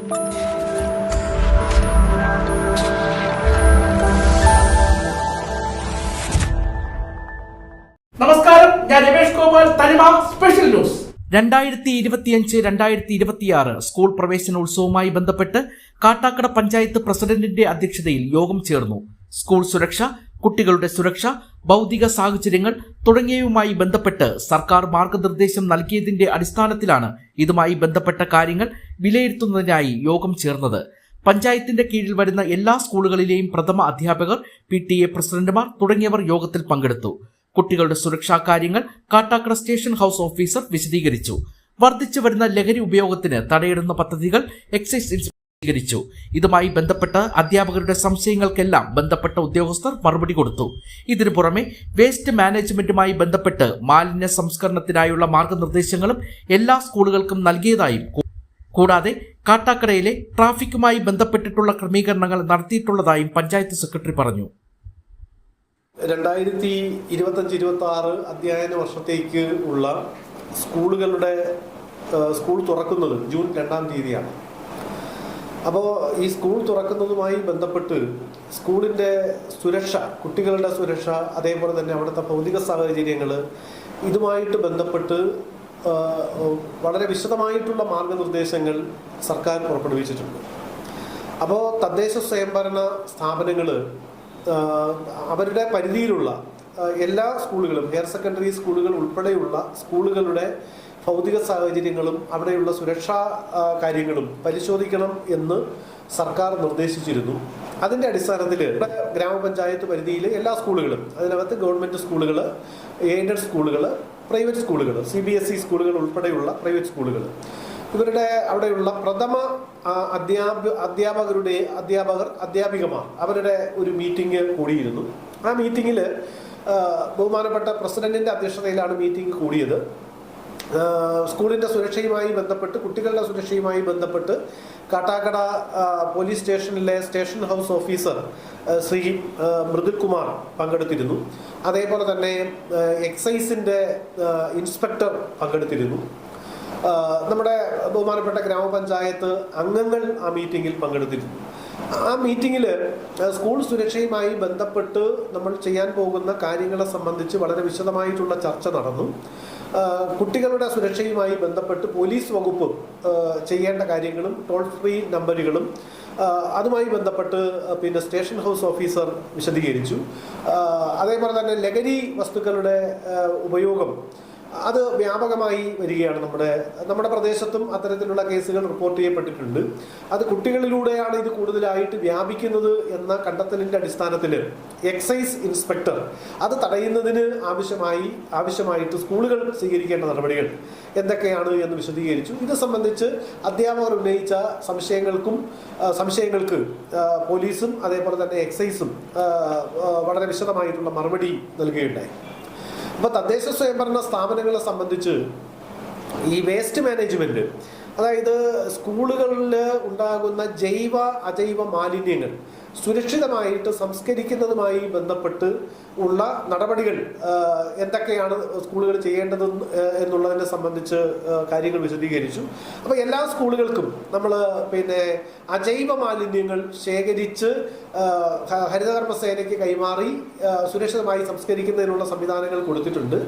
നമസ്കാരം, ഞാൻ രമേഷ് ഗോപാൽ, തനിമ സ്പെഷ്യൽ ന്യൂസ്. 2025-2026 സ്കൂൾ പ്രവേശനോത്സവവുമായി ബന്ധപ്പെട്ട് കാട്ടാക്കട പഞ്ചായത്ത് പ്രസിഡന്റിന്റെ അധ്യക്ഷതയിൽ യോഗം ചേർന്നു. സ്കൂൾ സുരക്ഷ, കുട്ടികളുടെ സുരക്ഷ, ഭൗതിക സാഹചര്യങ്ങൾ തുടങ്ങിയവയുമായി ബന്ധപ്പെട്ട് സർക്കാർ മാർഗനിർദ്ദേശം നൽകിയതിന്റെ അടിസ്ഥാനത്തിലാണ് ഇതുമായി ബന്ധപ്പെട്ട കാര്യങ്ങൾ വിലയിരുത്തുന്നതിനായി യോഗം ചേർന്നത്. പഞ്ചായത്തിന്റെ കീഴിൽ വരുന്ന എല്ലാ സ്കൂളുകളിലെയും പ്രഥമ അധ്യാപകർ, PTA പ്രസിഡന്റുമാർ തുടങ്ങിയവർ യോഗത്തിൽ പങ്കെടുത്തു. കുട്ടികളുടെ സുരക്ഷാ കാര്യങ്ങൾ കാട്ടാക്കട സ്റ്റേഷൻ ഹൌസ് ഓഫീസർ വിശദീകരിച്ചു. വർദ്ധിച്ചു വരുന്ന ലഹരി ഉപയോഗത്തിന് തടയിടുന്ന പദ്ധതികൾ എക്സൈസ് സ്വീകരിച്ചു. ഇതുമായി ബന്ധപ്പെട്ട അധ്യാപകരുടെ സംശയങ്ങൾക്കെല്ലാം ബന്ധപ്പെട്ട ഉദ്യോഗസ്ഥർ മറുപടി കൊടുത്തു. ഇതിനു പുറമെ വേസ്റ്റ് മാനേജ്മെന്റുമായി ബന്ധപ്പെട്ട് മാലിന്യ സംസ്കരണത്തിനായുള്ള മാർഗനിർദ്ദേശങ്ങളും എല്ലാ സ്കൂളുകൾക്കും നൽകിയതായും, കൂടാതെ കാട്ടാക്കടയിലെ ട്രാഫിക്കുമായി ബന്ധപ്പെട്ടിട്ടുള്ള ക്രമീകരണങ്ങൾ നടത്തിയിട്ടുള്ളതായും പഞ്ചായത്ത് സെക്രട്ടറി പറഞ്ഞു. 2025-26 അധ്യയന വർഷത്തേക്ക് ഉള്ള സ്കൂൾ തുറക്കുന്നത് ജൂൺ 2-ാം തീയതിയാണ്. അപ്പോൾ ഈ സ്കൂൾ തുറക്കുന്നതുമായി ബന്ധപ്പെട്ട് സ്കൂളിൻ്റെ സുരക്ഷ, കുട്ടികളുടെ സുരക്ഷ, അതേപോലെ തന്നെ അവിടുത്തെ ഭൗതിക സാഹചര്യങ്ങൾ, ഇതുമായിട്ട് ബന്ധപ്പെട്ട് വളരെ വിശദമായിട്ടുള്ള മാർഗനിർദ്ദേശങ്ങൾ സർക്കാർ പുറപ്പെടുവിച്ചിട്ടുണ്ട്. അപ്പോൾ തദ്ദേശ സ്വയംഭരണ സ്ഥാപനങ്ങൾ അവരുടെ പരിധിയിലുള്ള എല്ലാ സ്കൂളുകളും, ഹയർ സെക്കൻഡറി സ്കൂളുകൾ ഉൾപ്പെടെയുള്ള സ്കൂളുകളുടെ ഭൗതിക സാഹചര്യങ്ങളും അവിടെയുള്ള സുരക്ഷാ കാര്യങ്ങളും പരിശോധിക്കണം എന്ന് സർക്കാർ നിർദ്ദേശിച്ചിരുന്നു. അതിൻ്റെ അടിസ്ഥാനത്തിൽ ഗ്രാമപഞ്ചായത്ത് പരിധിയിൽ എല്ലാ സ്കൂളുകളും, അതിനകത്ത് ഗവൺമെൻറ് സ്കൂളുകൾ, എയ്ഡഡ് സ്കൂളുകൾ, പ്രൈവറ്റ് സ്കൂളുകൾ, CBSE സ്കൂളുകൾ ഉൾപ്പെടെയുള്ള പ്രൈവറ്റ് സ്കൂളുകൾ, ഇവരുടെ അവിടെയുള്ള പ്രഥമ അധ്യാപകർ, അവരുടെ ഒരു മീറ്റിംഗ് കൂടിയിരുന്നു. ആ മീറ്റിങ്ങിൽ ബഹുമാനപ്പെട്ട പ്രസിഡന്റിന്റെ അധ്യക്ഷതയിലാണ് മീറ്റിംഗ് കൂടിയത്. സ്കൂളിന്റെ സുരക്ഷയുമായി ബന്ധപ്പെട്ട്, കുട്ടികളുടെ സുരക്ഷയുമായി ബന്ധപ്പെട്ട് കാട്ടാക്കട പോലീസ് സ്റ്റേഷനിലെ station house officer Shri Mridul Kumar പങ്കെടുത്തിരുന്നു. അതേപോലെ തന്നെ എക്സൈസിന്റെ ഇൻസ്പെക്ടർ പങ്കെടുത്തിരുന്നു. നമ്മുടെ ബഹുമാനപ്പെട്ട ഗ്രാമപഞ്ചായത്ത് അംഗങ്ങൾ ആ മീറ്റിങ്ങിൽ പങ്കെടുത്തിരുന്നു. ആ മീറ്റിങ്ങിൽ സ്കൂൾ സുരക്ഷയുമായി ബന്ധപ്പെട്ട് നമ്മൾ ചെയ്യാൻ പോകുന്ന കാര്യങ്ങളെ സംബന്ധിച്ച് വളരെ വിശദമായിട്ടുള്ള ചർച്ച നടന്നു. കുട്ടികളുടെ സുരക്ഷയുമായി ബന്ധപ്പെട്ട് പോലീസ് വകുപ്പ് ചെയ്യേണ്ട കാര്യങ്ങളും ടോൾ ഫ്രീ നമ്പറുകളും അതുമായി ബന്ധപ്പെട്ട് പിന്നെ സ്റ്റേഷൻ ഹൗസ് ഓഫീസർ വിശദീകരിച്ചു. അതേപോലെ തന്നെ ലഹരി വസ്തുക്കളുടെ ഉപയോഗം അത് വ്യാപകമായി വരികയാണ്. നമ്മുടെ പ്രദേശത്തും അത്തരത്തിലുള്ള കേസുകൾ റിപ്പോർട്ട് ചെയ്യപ്പെട്ടിട്ടുണ്ട്. അത് കുട്ടികളിലൂടെയാണ് ഇത് കൂടുതലായിട്ട് വ്യാപിക്കുന്നത് എന്ന കണ്ടെത്തലിന്റെ അടിസ്ഥാനത്തിൽ എക്സൈസ് ഇൻസ്പെക്ടർ അത് തടയുന്നതിന് ആവശ്യമായിട്ട് സ്കൂളുകൾ സ്വീകരിക്കേണ്ട നടപടികൾ എന്തൊക്കെയാണ് എന്ന് വിശദീകരിച്ചു. ഇത് സംബന്ധിച്ച് അധ്യാപകർ ഉന്നയിച്ച സംശയങ്ങൾക്ക് പോലീസും അതേപോലെ തന്നെ എക്സൈസും വളരെ വിശദമായിട്ടുള്ള മറുപടി നൽകുകയുണ്ടായി. അപ്പോൾ തദ്ദേശ സ്വയംഭരണ സ്ഥാപനങ്ങളെ സംബന്ധിച്ച് ഈ വേസ്റ്റ് മാനേജ്മെന്റ്, അതായത് സ്കൂളുകളിൽ ഉണ്ടാകുന്ന ജൈവ അജൈവ മാലിന്യങ്ങൾ സുരക്ഷിതമായിട്ട് സംസ്കരിക്കുന്നതുമായി ബന്ധപ്പെട്ട് ഉള്ള നടപടികൾ എന്തൊക്കെയാണ് സ്കൂളുകൾ ചെയ്യേണ്ടത് എന്നുള്ളതിനെ സംബന്ധിച്ച് കാര്യങ്ങൾ വിശദീകരിച്ചു. അപ്പോൾ എല്ലാ സ്കൂളുകൾക്കും നമ്മൾ അജൈവ മാലിന്യങ്ങൾ ശേഖരിച്ച് ഹരിതകർമ്മസേനയ്ക്ക് കൈമാറി സുരക്ഷിതമായി സംസ്കരിക്കുന്നതിനുള്ള സംവിധാനങ്ങൾ കൊടുത്തിട്ടുണ്ട്.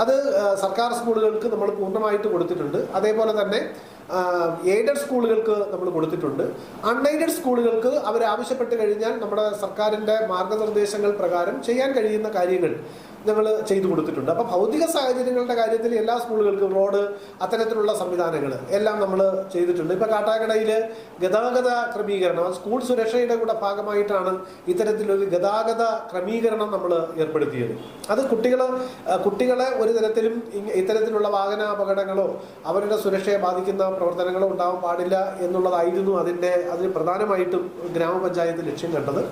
അത് സർക്കാർ സ്കൂളുകൾക്ക് നമ്മൾ പൂർണ്ണമായിട്ട് കൊടുത്തിട്ടുണ്ട്. അതേപോലെ തന്നെ എയ്ഡഡ് സ്കൂളുകൾക്ക് നമ്മൾ കൊടുത്തിട്ടുണ്ട്. അൺഎയ്ഡഡ് സ്കൂളുകൾക്ക് അവരാവശ്യപ്പെട്ട് കഴിഞ്ഞാൽ നമ്മുടെ സർക്കാരിൻ്റെ മാർഗനിർദ്ദേശങ്ങൾ പ്രകാരം ചെയ്യാൻ കഴിയുന്ന കാര്യങ്ങൾ ഞങ്ങൾ ചെയ്തു കൊടുത്തിട്ടുണ്ട്. അപ്പോൾ ഭൗതിക സാഹചര്യങ്ങളുടെ കാര്യത്തിൽ എല്ലാ സ്കൂളുകൾക്കും റോഡ്, അത്തരത്തിലുള്ള സംവിധാനങ്ങൾ എല്ലാം നമ്മൾ ചെയ്തിട്ടുണ്ട്. ഇപ്പോൾ കാട്ടാക്കടയിൽ ഗതാഗത ക്രമീകരണം, സ്കൂൾ സുരക്ഷയുടെ കൂടെ ഭാഗമായിട്ടാണ് ഇത്തരത്തിലൊരു ഗതാഗത ക്രമീകരണം നമ്മൾ ഏർപ്പെടുത്തിയത്. അത് കുട്ടികളെ ഒരു തരത്തിലും ഇത്തരത്തിലുള്ള വാഹന അപകടങ്ങളോ അവരുടെ സുരക്ഷയെ ബാധിക്കുന്ന പ്രവർത്തനങ്ങളോ ഉണ്ടാവാൻ പാടില്ല എന്നുള്ളതായിരുന്നു അതിന് പ്രധാനമായിട്ടും ഗ്രാമപഞ്ചായത്ത് ലക്ഷ്യം കണ്ടത്.